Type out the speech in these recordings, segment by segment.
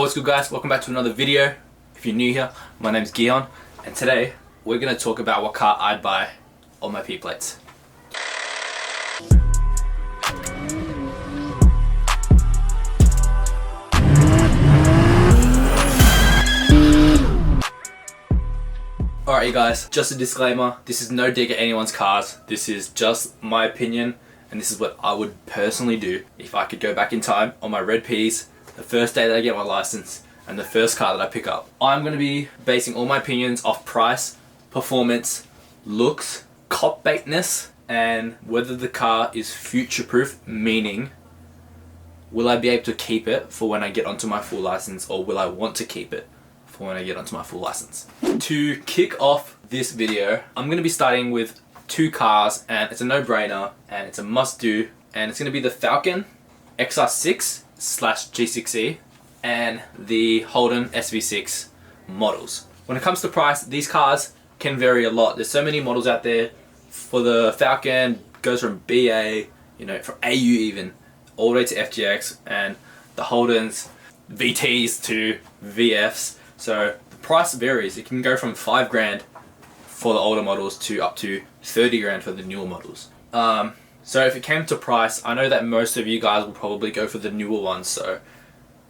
what's good guys, welcome back to another video. If you're new here, my name's Gyon, and today we're going to talk about what car I'd buy on my P plates. Alright you guys, just a disclaimer, this is no dig at anyone's cars, this is just my opinion, and this is what I would personally do if I could go back in time on my red Ps, the first day that I get my license, and the first car that I pick up. I'm going to be basing all my opinions off price, performance, looks, cop baitness, and whether the car is future proof, meaning will I be able to keep it for when I get onto my full license, or will I want to keep it for when I get onto my full license. To kick off this video, I'm going to be starting with two cars, and it's a no-brainer and it's a must-do, and it's going to be the Falcon XR6/G6E and the Holden SV6 models. When it comes to price, these cars can vary a lot. There's so many models out there. For the Falcon, goes from BA, from AU even, all the way to FGX, and the Holdens, VTs to VFs. So the price varies. It can go from 5 grand for the older models to up to 30 grand for the newer models. So if it came to price, I know that most of you guys will probably go for the newer ones. So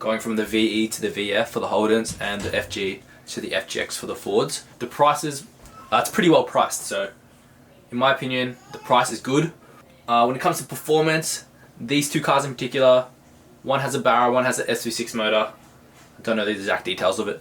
going from the VE to the VF for the Holdens and the FG to the FGX for the Fords. The prices, it's pretty well priced. So in my opinion, the price is good. When it comes to performance, these two cars in particular, one has a Barra, one has an SV6 motor. I don't know the exact details of it.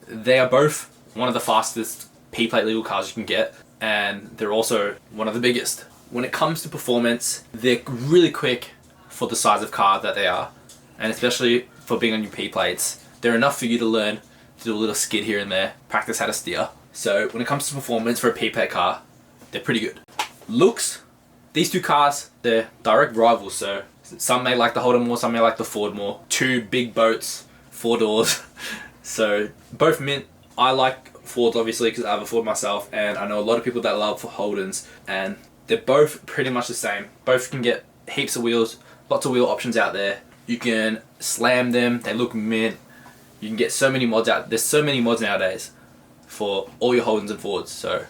They are both one of the fastest P-plate legal cars you can get, and they're also one of the biggest. When it comes to performance, they're really quick for the size of car that they are, and especially for being on your P-plates. They're enough for you to learn to do a little skid here and there, practice how to steer. So when it comes to performance for a P-plate car, they're pretty good. Looks, these two cars, they're direct rivals, so some may like the Holden more, some may like the Ford more. Two big boats, 4 doors. So both mint. I like Fords obviously because I have a Ford myself, and I know a lot of people that love Holdens, and they're both pretty much the same. Both can get heaps of wheels, lots of wheel options out there. You can slam them, they look mint. You can get so many mods out. There's so many mods nowadays for all your Holdens and Fords, so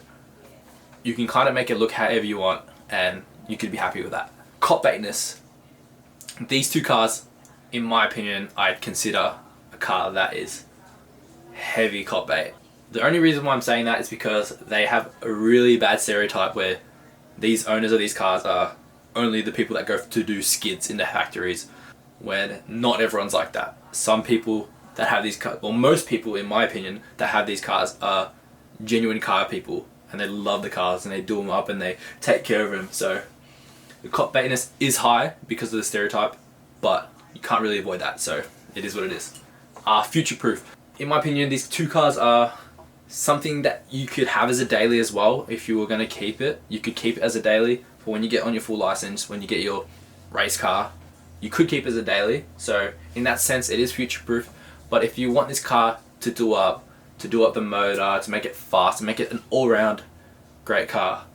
you can kind of make it look however you want, and you could be happy with that. Cop baitness. These two cars, in my opinion, I'd consider a car that is heavy cop bait. The only reason why I'm saying that is because they have a really bad stereotype where these owners of these cars are only the people that go to do skids in the factories, when not everyone's like that. Some people that have these cars, or most people in my opinion that have these cars, are genuine car people, and they love the cars and they do them up and they take care of them. So the cop baitness is high because of the stereotype, but you can't really avoid that, so it is what it is. Future proof. In my opinion, these two cars are something that you could have as a daily as well. If you were going to keep it, you could keep it as a daily for when you get on your full license, when you get your race car, you could keep it as a daily. So in that sense, it is future proof. But if you want this car to do up the motor, to make it fast, to make it an all-round great car,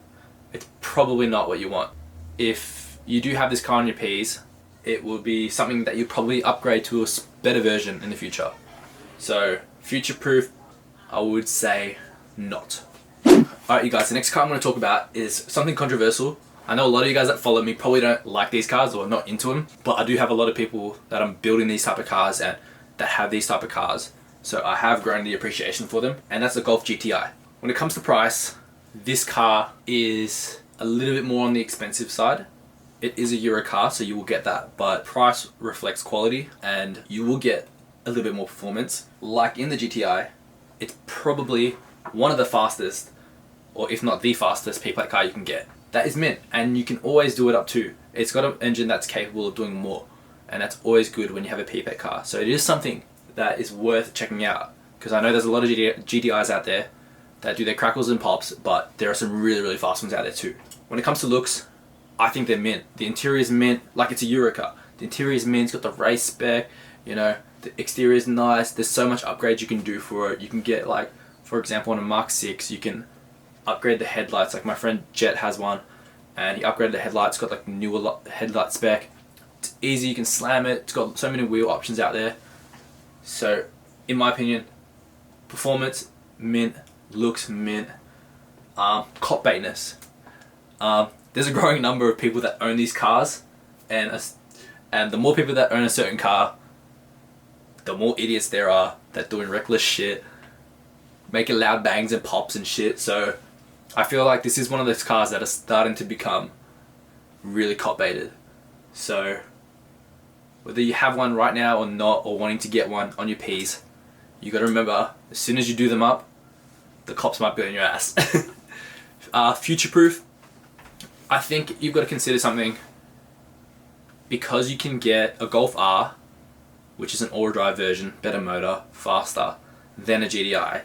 it's probably not what you want. If you do have this car on your Ps, it will be something that you probably upgrade to a better version in the future. So future proof, I would say not. Alright you guys, the next car I'm going to talk about is something controversial. I know a lot of you guys that follow me probably don't like these cars or are not into them, but I do have a lot of people that I'm building these type of cars and that have these type of cars. So I have grown the appreciation for them, and that's the Golf GTI. When it comes to price, this car is a little bit more on the expensive side. It is a Euro car, so you will get that, but price reflects quality and you will get a little bit more performance. Like in the GTI, it's probably one of the fastest, or if not the fastest, P-plate car you can get. That is mint, and you can always do it up too. It's got an engine that's capable of doing more, and that's always good when you have a P-plate car. So it is something that is worth checking out, because I know there's a lot of GTIs out there that do their crackles and pops, but there are some really, really fast ones out there too. When it comes to looks, I think they're mint. The interior is mint, like it's a Euro car. The interior is mint, it's got the race spec, the exterior is nice. There's so much upgrades you can do for it. You can get, like, for example, on a Mark 6, you can upgrade the headlights. Like my friend Jet has one, and he upgraded the headlights, got like newer headlight spec. It's easy, you can slam it. It's got so many wheel options out there. So in my opinion, performance mint, looks mint, cop baitness. There's a growing number of people that own these cars, and the more people that own a certain car, the more idiots there are that doing reckless shit, making loud bangs and pops and shit. So I feel like this is one of those cars that are starting to become really cop baited. So whether you have one right now or not, or wanting to get one on your P's, you got to remember, as soon as you do them up, the cops might be on your ass. Future proof, I think you've got to consider something, because you can get a Golf R, which is an all-wheel drive version, better motor, faster than a GDI.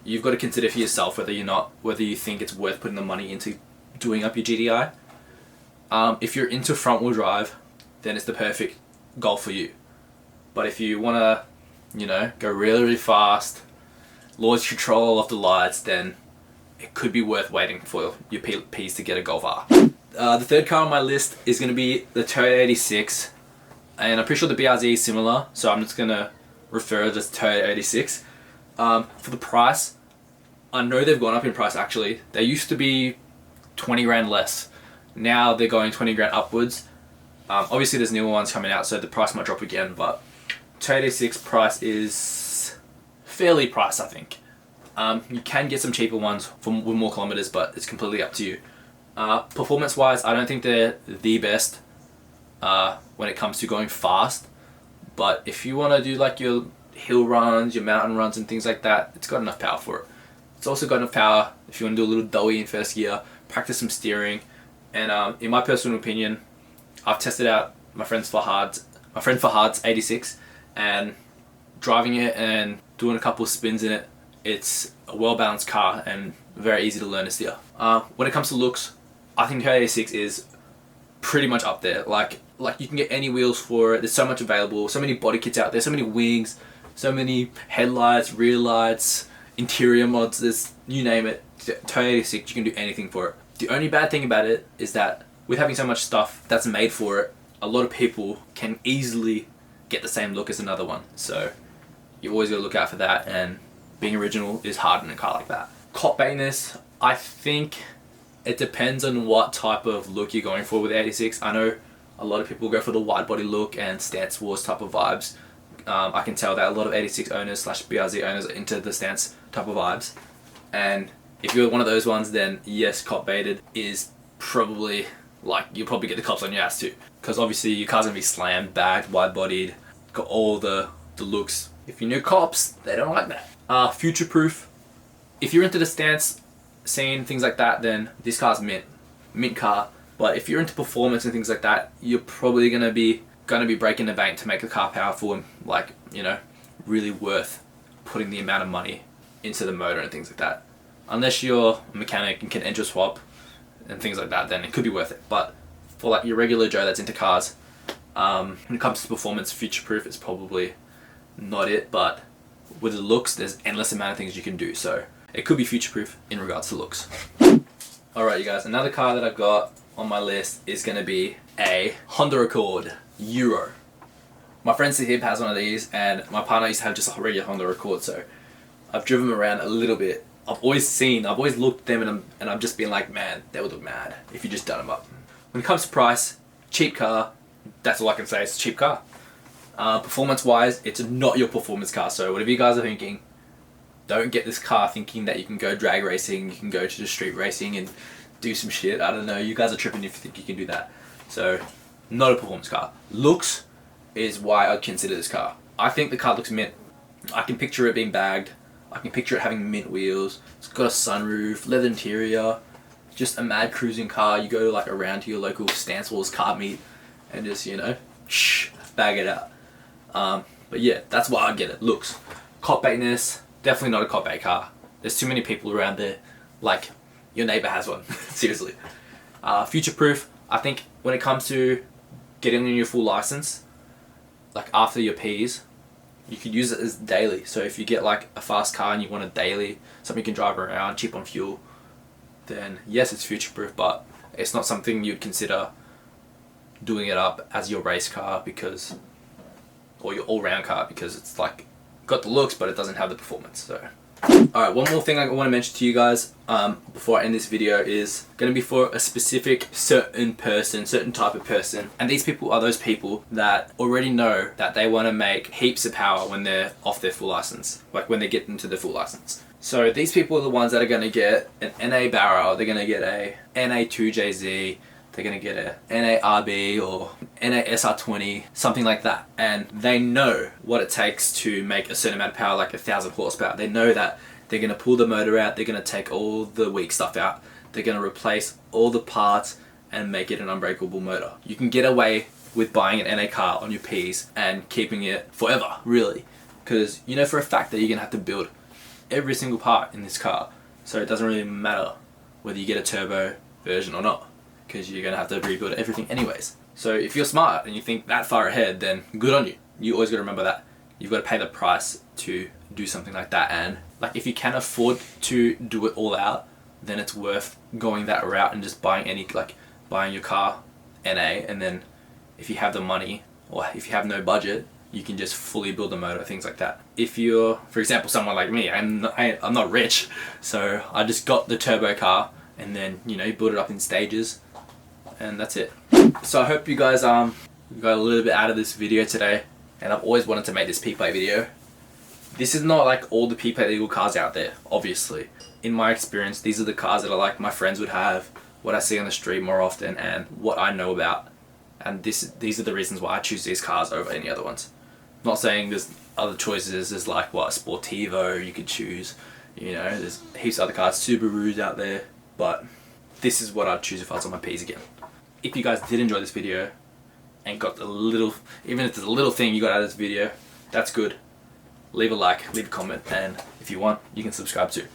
You've got to consider for yourself whether you think it's worth putting the money into doing up your GDI. If you're into front-wheel drive, then it's the perfect Golf for you. But if you want to, go really, really fast, lose control of the lights, then it could be worth waiting for your P's to get a Golf R. The third car on my list is going to be the Toyota 86, and I'm pretty sure the BRZ is similar, so I'm just going to refer to Toyota 86. For the price, I know they've gone up in price actually. They used to be 20 grand less. Now they're going 20 grand upwards. Obviously there's newer ones coming out, so the price might drop again, but Toyota 86 price is fairly priced, I think. You can get some cheaper ones with more kilometers, but it's completely up to you. Performance wise, I don't think they're the best when it comes to going fast, but if you want to do like your hill runs, your mountain runs and things like that, it's got enough power for it. It's also got enough power if you want to do a little doughy in first gear, practice some steering, and in my personal opinion, I've tested out my friend Fahad's 86, and driving it and doing a couple of spins in it, it's a well-balanced car and very easy to learn to steer. When it comes to looks, I think Toyota 86 is pretty much up there. Like you can get any wheels for it. There's so much available, so many body kits out there, so many wings, so many headlights, rear lights, interior mods. There's, you name it, Toyota 86, you can do anything for it. The only bad thing about it is that with having so much stuff that's made for it, a lot of people can easily get the same look as another one. So you always got to look out for that, and being original is hard in a car like that. Cop baitness, I think it depends on what type of look you're going for with the 86. I know a lot of people go for the wide body look and stance wars type of vibes. I can tell that a lot of 86 owners / BRZ owners are into the stance type of vibes. And if you're one of those ones, then yes, cop baited is probably, like, you'll probably get the cops on your ass too. Because obviously your car's going to be slammed, bagged, wide bodied, got all the looks. If you knew cops, they don't like that. Future proof, if you're into the stance scene, things like that, then this car's mint car. But if you're into performance and things like that, you're probably gonna be breaking the bank to make the car powerful and, like, really worth putting the amount of money into the motor and things like that. Unless you're a mechanic and can engine swap and things like that, then it could be worth it. But for like your regular Joe that's into cars, when it comes to performance, future proof is probably not it. But with the looks, there's endless amount of things you can do, so it could be future proof in regards to looks. Alright you guys, another car that I've got on my list is going to be a Honda Accord Euro. My friend Sahib has one of these, and my partner used to have just a regular Honda Accord, so I've driven them around a little bit. I've always looked at them and I've just been like, man, they would look mad if you just done them up. When it comes to price, cheap car, that's all I can say, it's a cheap car. Performance wise, it's not your performance car, so whatever you guys are thinking, don't get this car thinking that you can go drag racing, you can go to the street racing and do some shit. I don't know, you guys are tripping if you think you can do that. So, not a performance car. Looks is why I'd consider this car. I think the car looks mint. I can picture it being bagged. I can picture it having mint wheels. It's got a sunroof, leather interior, just a mad cruising car. You go like around to your local Stance Wars car meet and just, bag it out. But yeah, that's why I get it. Looks. Cop baitness, definitely not a cop bait car. There's too many people around there. Like, your neighbor has one. Seriously. Future proof, I think when it comes to getting your full license, like after your P's, you could use it as daily. So if you get like a fast car and you want a daily, something you can drive around, cheap on fuel, then yes, it's future proof, but it's not something you'd consider doing it up as your race car, because or your all-round car, because it's like got the looks but it doesn't have the performance. So alright, one more thing I want to mention to you guys before I end this video is going to be for a specific certain type of person. And these people are those people that already know that they want to make heaps of power when they're off their full license, like when they get into their full license. So these people are the ones that are going to get an NA barrel, they're going to get a NA2JZ, they're going to get a NA-RB or NA-SR20, something like that. And they know what it takes to make a certain amount of power, like 1,000 horsepower. They know that they're going to pull the motor out, they're going to take all the weak stuff out, they're going to replace all the parts and make it an unbreakable motor. You can get away with buying an NA car on your Ps and keeping it forever, really. Because you know for a fact that you're going to have to build every single part in this car. So it doesn't really matter whether you get a turbo version or not, because you're going to have to rebuild everything anyways. So if you're smart and you think that far ahead, then good on you. You always got to remember that. You've got to pay the price to do something like that. And like if you can afford to do it all out, then it's worth going that route and just buying buying your car NA, and then if you have the money or if you have no budget, you can just fully build the motor, things like that. If you're, for example, someone like me, I'm not rich, so I just got the turbo car and then, you know, build it up in stages, and that's it. So I hope you guys got a little bit out of this video today, and I've always wanted to make this P-Plate video. This is not like all the P-Plate legal cars out there, obviously. In my experience, these are the cars that my friends would have, what I see on the street more often, and what I know about. And these are the reasons why I choose these cars over any other ones. Not saying there's other choices, there's like what, Sportivo you could choose, you know, there's heaps of other cars, Subarus out there, but this is what I'd choose if I was on my P's again. If you guys did enjoy this video and got the little, even if there's a little thing you got out of this video, that's good. Leave a like, leave a comment, and if you want, you can subscribe too.